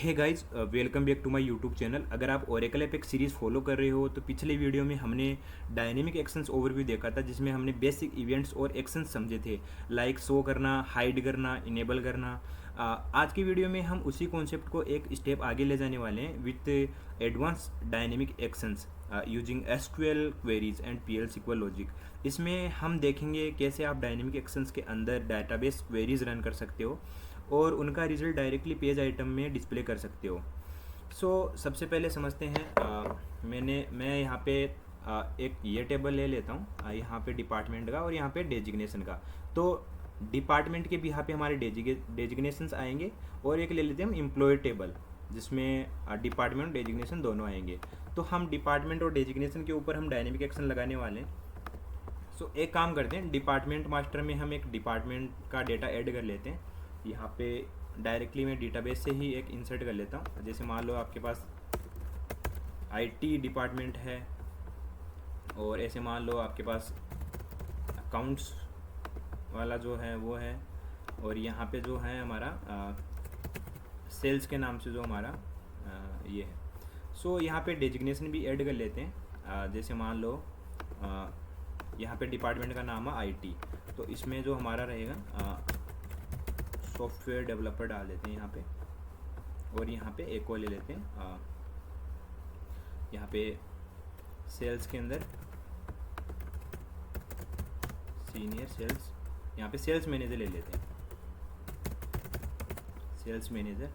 Hey guys, welcome back to my YouTube channel. अगर आप Oracle app एक series follow कर रहे हो तो पिछले वीडियो में हमने डायनेमिक एक्शंस ओवरव्यू देखा था, जिसमें हमने बेसिक इवेंट्स और एक्शंस समझे थे, लाइक शो करना, हाइड करना, इनेबल करना। आज की वीडियो में हम उसी कॉन्सेप्ट को एक स्टेप आगे ले जाने वाले हैं with advance dynamic actions using SQL queries and PL SQL logic. इसमें हम देखेंगे कैसे आप डायनेमिक एक्शंस के अंदर डाटाबेस क्वेरीज रन कर सकते हो और उनका रिजल्ट डायरेक्टली पेज आइटम में डिस्प्ले कर सकते हो। सबसे पहले समझते हैं। मैं यहाँ पे एक ये टेबल ले लेता हूँ, यहाँ पे डिपार्टमेंट का और यहाँ पे डेजिग्नेशन का। तो डिपार्टमेंट के भी यहाँ पे हमारे डेजिग्नेशंस आएंगे और एक ले लेते हैं हम एम्प्लॉय टेबल, जिसमें डिपार्टमेंट और डेजिग्नेशन दोनों आएंगे। तो हम डिपार्टमेंट और डेजिग्नेशन के ऊपर हम डायनेमिक एक्शन लगाने वाले हैं। एक काम करते हैं, डिपार्टमेंट मास्टर में हम एक डिपार्टमेंट का डेटा ऐड कर लेते हैं। यहाँ पे डायरेक्टली मैं डेटाबेस से ही एक इंसर्ट कर लेता हूँ। जैसे मान लो आपके पास आईटी डिपार्टमेंट है और ऐसे मान लो आपके पास अकाउंट्स वाला जो है वो है, और यहाँ पे जो है हमारा सेल्स के नाम से जो हमारा ये है। यहाँ पे डेजिग्नेशन भी ऐड कर लेते हैं। जैसे मान लो यहाँ पे डिपार्टमेंट का नाम है आईटी, तो इसमें जो हमारा रहेगा सॉफ्टवेयर डेवलपर डाल देते हैं यहाँ पे, और यहाँ पे एक और ले लेते हैं यहाँ पे सेल्स के अंदर सीनियर सेल्स, यहाँ पे सेल्स मैनेजर ले लेते हैं, सेल्स मैनेजर।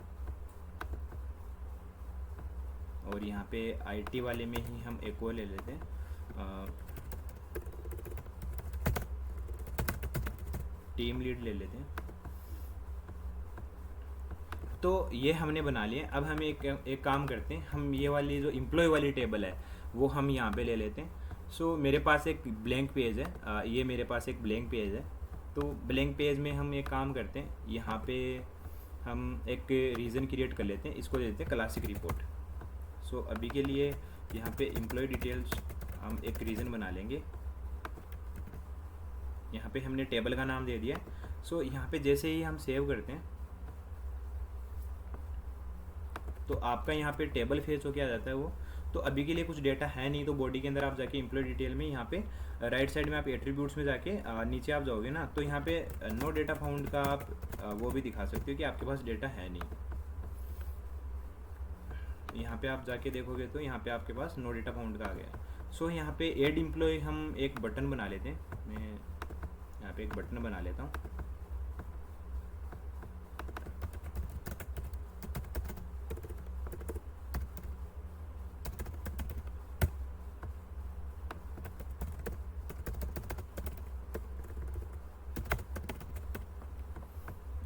और यहाँ पे आईटी वाले में ही हम एक और ले लेते हैं टीम लीड ले लेते हैं। तो ये हमने बना लिया। अब हम एक काम करते हैं, हम ये वाली जो एम्प्लॉय वाली टेबल है वो हम यहाँ पे ले लेते हैं। मेरे पास एक ब्लैंक पेज है, ये मेरे पास एक ब्लैंक पेज है। तो ब्लैंक पेज में हम एक काम करते हैं, यहाँ पे हम एक रीज़न क्रिएट कर लेते हैं, इसको दे देते हैं क्लासिक रिपोर्ट। अभी के लिए यहाँ पे एम्प्लॉय डिटेल्स हम एक रीज़न बना लेंगे। यहाँ पे हमने टेबल का नाम दे दिया। यहाँ पे जैसे ही हम सेव करते हैं तो आपका यहाँ पे टेबल फेच होके आ जाता है वो। तो अभी के लिए कुछ डेटा है नहीं, तो बॉडी के अंदर आप जाके एम्प्लॉय डिटेल में यहाँ पे राइट साइड में आप एट्रीब्यूट्स में जाके नीचे आप जाओगे ना, तो यहाँ पे नो डेटा फाउंड का आप वो भी दिखा सकते हो कि आपके पास डेटा है नहीं। यहाँ पे आप जाके देखोगे तो यहाँ पे आपके पास नो डेटा फाउंड का आ गया। यहाँ पे एड एम्प्लॉय हम एक बटन बना लेते हैं। मैं यहाँ पे एक बटन बना लेता हूँ।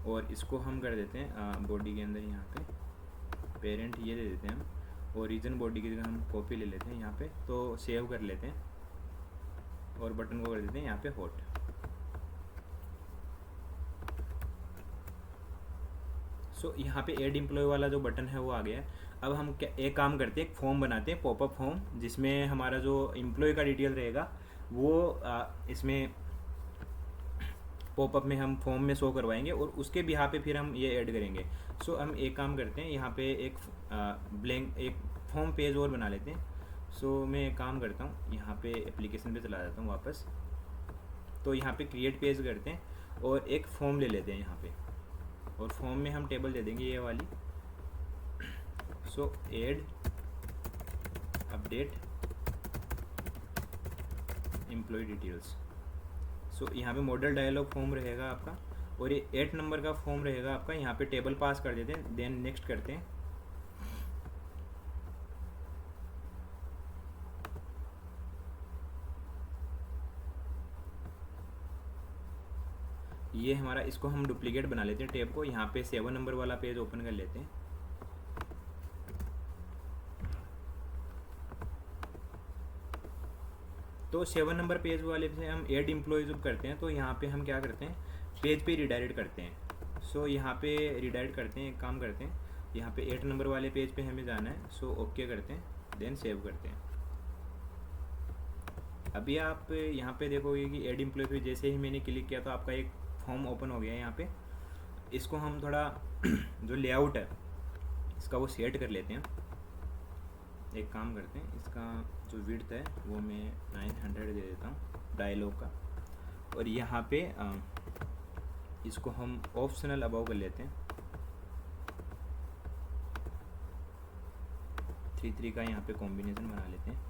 और इसको हम कर देते हैं बॉडी के अंदर, यहाँ पे पेरेंट ये दे देते हैं हम, और रीजन बॉडी की जगह हम कॉपी ले लेते हैं यहाँ पे। तो सेव कर लेते हैं और बटन को कर देते हैं यहाँ पे हॉट। यहाँ पे एड एम्प्लॉय वाला जो बटन है वो आ गया है। अब हम एक काम करते हैं, एक फॉर्म बनाते हैं, पॉपअप फॉर्म, जिसमें हमारा जो एम्प्लॉय का डिटेल रहेगा वो इसमें पॉपअप में हम फॉर्म में शो करवाएंगे और उसके बिहाफ पे फिर हम ये ऐड करेंगे। हम एक काम करते हैं, यहाँ पे एक ब्लैंक एक फॉर्म पेज और बना लेते हैं। मैं एक काम करता हूँ, यहाँ पे एप्लीकेशन पे चला जाता हूँ वापस। तो यहाँ पे क्रिएट पेज करते हैं और एक फॉर्म ले लेते हैं यहाँ पे, और फॉर्म में हम टेबल दे देंगे ये वाली। Add update employee details. यहाँ पे मॉडल डायलॉग फॉर्म रहेगा आपका, और ये 8 नंबर का फॉर्म रहेगा आपका। यहाँ पे टेबल पास कर देते हैं, देन नेक्स्ट करते हैं। ये हमारा, इसको हम डुप्लीकेट बना लेते हैं टेब को। यहाँ पे 7 नंबर वाला पेज ओपन कर लेते हैं। तो 7 नंबर पेज वाले से हम एड एम्प्लॉय जब करते हैं तो यहाँ पे हम क्या करते हैं, पेज पे रिडायरेक्ट करते हैं। यहाँ पे रिडायरेक्ट करते हैं, एक काम करते हैं, यहाँ पे 8 नंबर वाले पेज पे हमें जाना है। ओके करते हैं, देन सेव करते हैं। अभी आप यहाँ पे देखोगे कि एड एम्प्लॉय पे जैसे ही मैंने क्लिक किया तो आपका एक फॉर्म ओपन हो गया है यहाँ पे। इसको हम थोड़ा जो लेआउट है इसका वो सेट कर लेते हैं। एक काम करते हैं, इसका जो विड्थ है वो मैं 900 दे देता हूँ डायलॉग का, और यहाँ पे इसको हम ऑप्शनल अबाउ कर लेते हैं। 3 का यहाँ पे कॉम्बिनेशन बना लेते हैं।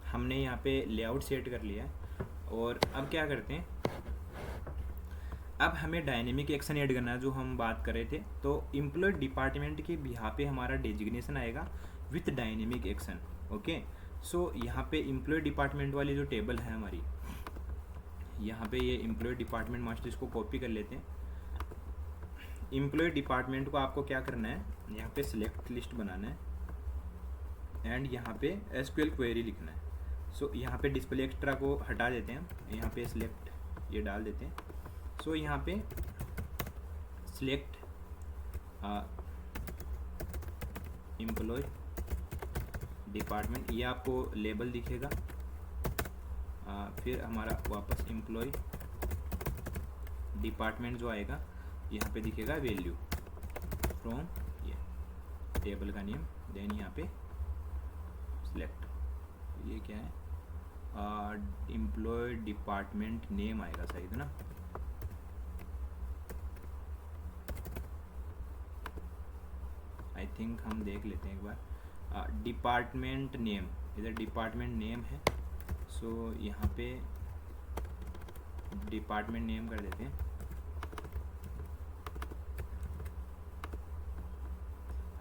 हमने यहाँ पे लेआउट सेट कर लिया है, और अब क्या करते हैं, अब हमें डायनेमिक एक्शन ऐड करना है जो हम बात कर रहे थे। तो एम्प्लॉय डिपार्टमेंट के बिहार पे हमारा डेजिग्नेशन आएगा विथ डायनेमिक एक्शन। ओके, सो यहाँ पे एम्प्लॉय डिपार्टमेंट वाली जो टेबल है हमारी, यहाँ पे ये एम्प्लॉय डिपार्टमेंट मास्टर, इसको कॉपी कर लेते हैं। एम्प्लॉय डिपार्टमेंट को आपको क्या करना है, यहाँ पे सिलेक्ट लिस्ट बनाना है एंड यहाँ पे एसक्यूएल क्वेरी लिखना है। सो यहाँ पे डिस्प्ले एक्स्ट्रा को हटा देते हैं, यहाँ पे सिलेक्ट ये डाल देते हैं। सो यहाँ पे सिलेक्ट एम्प्लॉय डिपार्टमेंट, ये आपको लेबल दिखेगा। फिर हमारा वापस एम्प्लॉय डिपार्टमेंट जो आएगा, यहाँ पे दिखेगा वैल्यू फ्रॉम ये टेबल का नेम, देन यहाँ पे सिलेक्ट, ये क्या है, एम्प्लॉय डिपार्टमेंट नेम आएगा शायद ना। आई थिंक हम देख लेते हैं एक बार। डिपार्टमेंट नेम, इधर डिपार्टमेंट नेम है। सो यहाँ पे डिपार्टमेंट नेम कर देते हैं।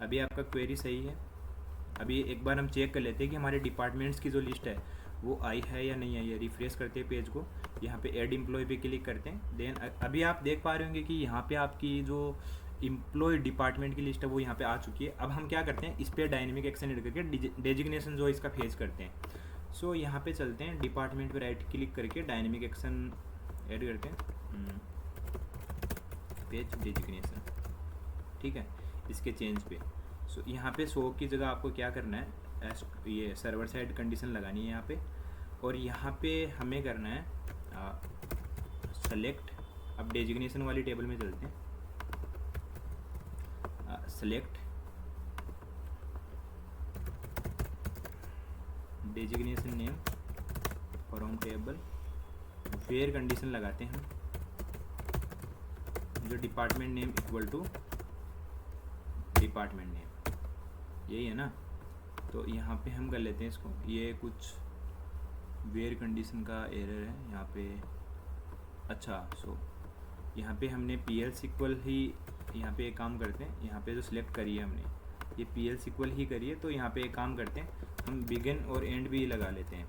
अभी आपका क्वेरी सही है। अभी एक बार हम चेक कर लेते हैं कि हमारे डिपार्टमेंट्स की जो लिस्ट है वो आई है या नहीं आई है। रिफ्रेश करते हैं पेज को, यहाँ पे ऐड एम्प्लॉय पे क्लिक करते हैं। देन अभी आप देख पा रहे होंगे कि यहाँ पे आपकी जो एम्प्लॉय डिपार्टमेंट की लिस्ट है वो यहाँ पे आ चुकी है। अब हम क्या करते हैं, इस पर डायनेमिक एक्शन ऐड करके डेजिग्नेशन जो इसका फेज करते हैं। सो यहाँ पे चलते हैं, डिपार्टमेंट पे राइट क्लिक करके डायनेमिक एक्शन ऐड करते हैं, पेज डेजिग्नेशन, ठीक है, इसके चेंज पे। सो यहाँ पे शो की जगह आपको क्या करना है, ये सर्वर साइड कंडीशन लगानी है यहाँ पे, और यहाँ पे हमें करना है सेलेक्ट। अब डेजिग्नेशन वाली टेबल में चलते हैं, select designation name from table, where condition लगाते हैं हम, जो department name equal to department name, यही है ना। तो यहाँ पे हम कर लेते हैं इसको, ये कुछ वेयर कंडीशन का एरर है यहाँ पे। अच्छा, सो यहाँ पे हमने PL सिक्वल ही, यहाँ पे एक काम करते हैं, यहाँ पे जो सिलेक्ट करी है हमने ये PL सिक्वल ही करी है। तो यहाँ पे एक काम करते हैं, हम बिगिन और एंड भी लगा लेते हैं।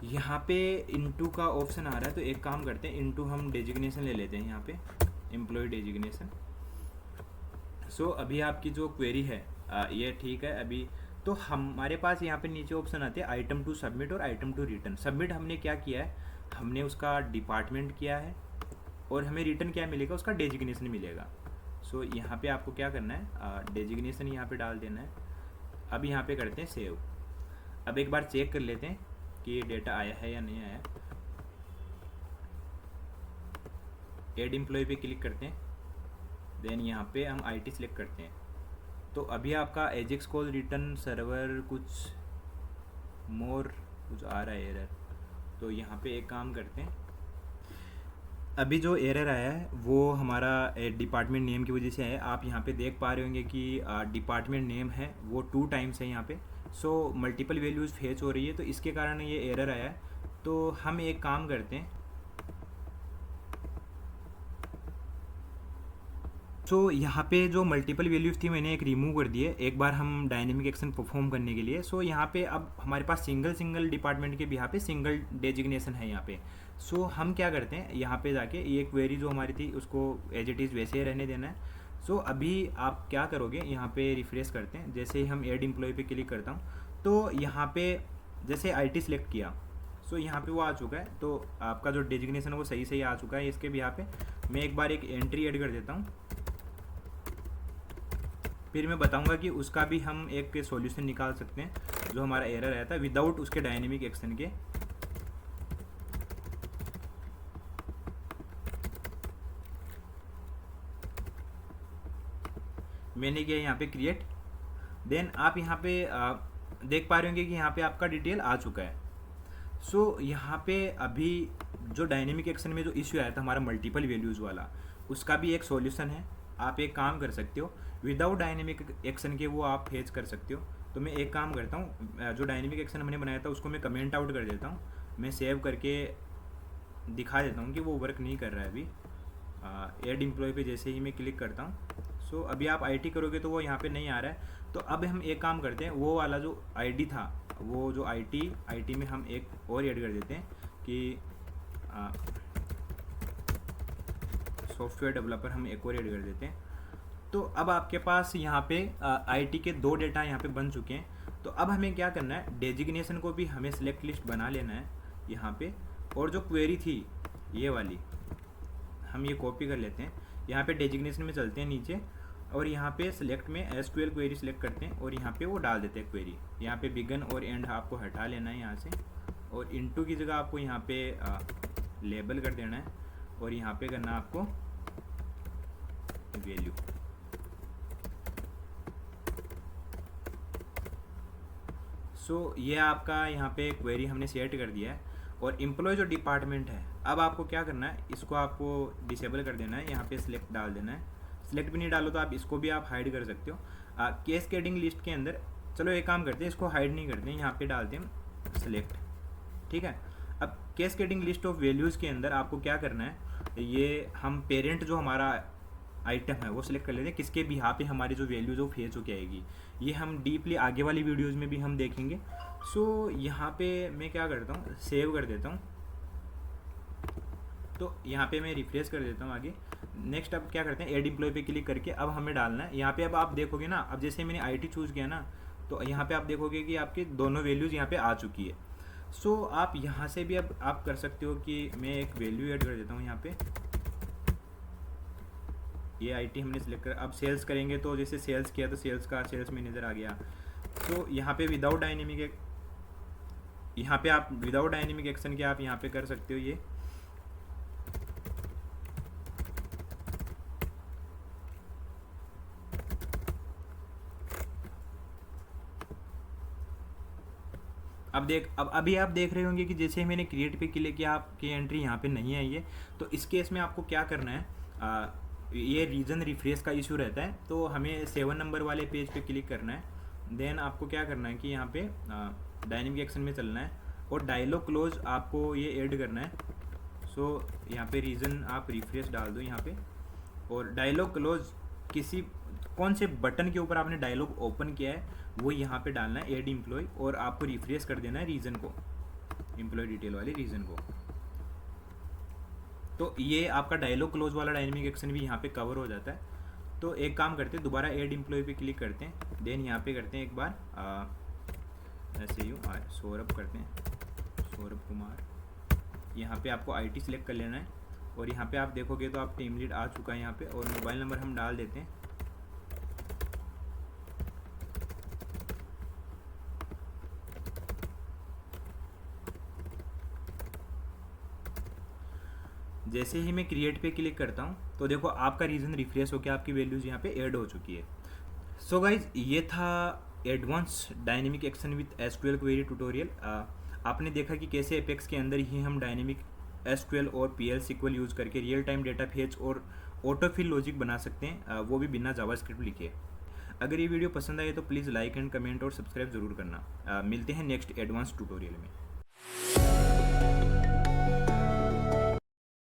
यहाँ पे इनटू का ऑप्शन आ रहा है, तो एक काम करते हैं, इनटू हम डेजिग्नेशन ले लेते हैं यहाँ पे, एम्प्लॉय डेजिग्नेशन। सो अभी आपकी जो क्वेरी है ये ठीक है। अभी तो हमारे पास यहाँ पे नीचे ऑप्शन आते हैं आइटम टू सबमिट और आइटम टू रिटर्न। सबमिट हमने क्या किया है, हमने उसका डिपार्टमेंट किया है, और हमें रिटर्न क्या मिलेगा, उसका डेजिग्नेशन मिलेगा। सो यहाँ पे आपको क्या करना है, डेजिग्नेशन यहाँ पे डाल देना है। अब यहाँ पे करते हैं सेव। अब एक बार चेक कर लेते हैं कि ये डेटा आया है या नहीं आया। ऐड एम्प्लॉय पे क्लिक करते हैं, देन यहाँ पे हम IT सिलेक्ट करते हैं। तो अभी आपका एजेक्स कॉल रिटर्न सर्वर कुछ मोर कुछ आ रहा है एरर। तो यहाँ पे एक काम करते हैं, अभी जो एरर आया है वो हमारा डिपार्टमेंट नेम की वजह से है। आप यहाँ पे देख पा रहे होंगे कि डिपार्टमेंट नेम है वो 2 टाइम्स है यहाँ पे। सो मल्टीपल वैल्यूज़ फेच हो रही है, तो इसके कारण ये एरर आया है। तो हम एक काम करते हैं, सो यहाँ पे जो मल्टीपल वैल्यूज़ थी मैंने एक रिमूव कर दी है एक बार हम डायनेमिक एक्शन परफॉर्म करने के लिए। सो यहाँ पे अब हमारे पास सिंगल डिपार्टमेंट के बिहार पे सिंगल डेजिग्नेशन है यहाँ पे। सो हम क्या करते हैं, यहाँ पे जाके ये क्वेरी जो हमारी थी उसको एज इट इज़ वैसे ही रहने देना है। सो अभी आप क्या करोगे, यहाँ पे रिफ्रेश करते हैं, जैसे ही हम ऐड एम्प्लॉय पे क्लिक करता हूँ तो यहाँ पे जैसे IT सिलेक्ट किया, सो यहाँ पे वो आ चुका है, तो आपका जो डेजिग्नेशन है वो सही सही आ चुका है इसके भी। यहाँ पे मैं एक बार एक एंट्री ऐड कर देता हूँ, फिर मैं बताऊंगा कि उसका भी हम एक सॉल्यूशन निकाल सकते हैं जो हमारा एरर आया था विदाउट उसके डायनेमिक एक्शन के। मैंने किया यहाँ पे क्रिएट। देन आप यहाँ पे देख पा रहे होंगे कि यहाँ पे आपका डिटेल आ चुका है। सो यहाँ पे अभी जो डायनेमिक एक्शन में जो इश्यू आया था हमारा मल्टीपल वैल्यूज़ वाला, उसका भी एक सॉल्यूशन है। आप एक काम कर सकते हो, विदाउट डायनेमिक एक्शन के वो आप फेच कर सकते हो। तो मैं एक काम करता हूँ, जो डायनेमिक एक्शन हमने बनाया था उसको मैं कमेंट आउट कर देता हूँ, मैं सेव करके दिखा देता हूँ कि वो वर्क नहीं कर रहा है अभी। ऐड एम्प्लॉय पे जैसे ही मैं क्लिक करता हूँ, सो अभी आप आईटी करोगे तो वो यहाँ पे नहीं आ रहा है। तो अब हम एक काम करते हैं, वो वाला जो आईडी था, वो जो आईटी में हम एक और ऐड कर देते हैं कि सॉफ्टवेयर डेवलपर हम एक और ऐड कर देते हैं। तो अब आपके पास यहाँ पे आईटी के 2 डेटा यहाँ पे बन चुके हैं। तो अब हमें क्या करना है, डेजिग्नेशन को भी हमें सिलेक्ट लिस्ट बना लेना है यहाँ पे, और जो क्वेरी थी ये वाली हम ये कॉपी कर लेते हैं। यहाँ पे डेजिग्नेशन में चलते हैं नीचे, और यहाँ पे सिलेक्ट में एसक्यूएल क्वेरी सिलेक्ट करते हैं और यहाँ पे वो डाल देते हैं क्वेरी। यहाँ पे बिगन और एंड आपको हटा लेना है यहाँ से, और इनटू की जगह आपको यहाँ पे लेबल कर देना है, और यहाँ पे करना आपको वैल्यू। सो ये आपका यहाँ पे क्वेरी हमने सेट कर दिया है। और एम्प्लॉय जो डिपार्टमेंट है, अब आपको क्या करना है, इसको आपको डिसेबल कर देना है, यहाँ पे सिलेक्ट डाल देना है। सिलेक्ट भी नहीं डालो तो आप इसको भी आप हाइड कर सकते हो कैस्केडिंग लिस्ट के अंदर। चलो एक काम करते हैं, इसको हाइड नहीं करते हैं, यहाँ पे डालते हैं सिलेक्ट, ठीक है। अब कैस्केडिंग लिस्ट ऑफ वैल्यूज़ के अंदर आपको क्या करना है, ये हम पेरेंट जो हमारा आइटम है वो सिलेक्ट कर लेते हैं, किसके भी यहाँ पे हमारी जो वैल्यूज वो फेच होके आएगी। ये हम डीपली आगे वाली वीडियोज़ में भी हम देखेंगे। सो यहाँ पे मैं क्या करता हूँ, सेव कर देता हूँ। तो यहाँ पे मैं रिफ्रेश कर देता हूँ आगे। नेक्स्ट अब क्या करते हैं, ऐड एम्प्लॉय पे क्लिक करके अब हमें डालना है यहाँ पे। अब आप देखोगे ना, अब जैसे मैंने आईटी चूज़ किया ना, तो यहाँ पे आप देखोगे कि आपके दोनों वैल्यूज़ यहाँ पे आ चुकी है। सो आप यहाँ से भी अब आप कर सकते हो कि मैं एक वैल्यू ऐड कर देता हूँ यहाँ पे। ये आईटी हमने सेलेक्ट कर, अब सेल्स करेंगे तो जैसे सेल्स किया तो सेल्स का सेल्स मैनेजर आ गया। तो यहाँ पे विदाउट डायनेमिक, यहाँ पे आप विदाउट डायनेमिक एक्शन के आप यहाँ पे कर सकते हो ये। अब अभी आप देख रहे होंगे कि जैसे मैंने क्रिएट पे क्लिक किया आपकी एंट्री यहाँ पे नहीं आई है। तो इस केस में आपको क्या करना है, ये रीजन रिफ्रेश का इशू रहता है, तो हमें 7 नंबर वाले पेज पे क्लिक करना है। देन आपको क्या करना है कि यहाँ पे डायनेमिक एक्शन में चलना है, और डायलॉग क्लोज आपको ये ऐड करना है। सो यहाँ पे रीज़न आप रिफ्रेश डाल दो यहाँ पे, और डायलॉग क्लोज किसी कौन से बटन के ऊपर आपने डायलॉग ओपन किया है वो यहाँ पे डालना है, ऐड एम्प्लॉय, और आपको रिफ्रेश कर देना है रीज़न को, एम्प्लॉय डिटेल वाले रीज़न को। तो ये आपका डायलॉग क्लोज वाला डायनेमिक एक्शन भी यहाँ पे कवर हो जाता है। तो एक काम करते हैं, दोबारा ऐड एम्प्लॉय पे क्लिक करते हैं। देन यहाँ पे करते हैं एक बार SAU सौरभ करते हैं, सौरभ कुमार। यहाँ पे आपको आईटी सिलेक्ट कर लेना है, और यहाँ पे आप देखोगे तो आप टीम लीड आ चुका है यहाँ पे, और मोबाइल नंबर हम डाल देते हैं। जैसे ही मैं क्रिएट पे क्लिक करता हूँ तो देखो आपका रीज़न रिफ्रेश होकर आपकी वैल्यूज़ यहाँ पे ऐड हो चुकी है। सो गाइज, ये था advance dynamic action with SQL query tutorial. आपने देखा कि कैसे एपेक्स के अंदर ही हम डायनेमिक एसक्यूएल और PL SQL यूज़ करके रियल टाइम डेटा फेच और ऑटोफिल लॉजिक बना सकते हैं, वो भी बिना जावास्क्रिप्ट लिखे। अगर ये वीडियो पसंद आए तो प्लीज़ लाइक एंड कमेंट और सब्सक्राइब ज़रूर करना। मिलते हैं नेक्स्ट एडवांस ट्यूटोरियल में।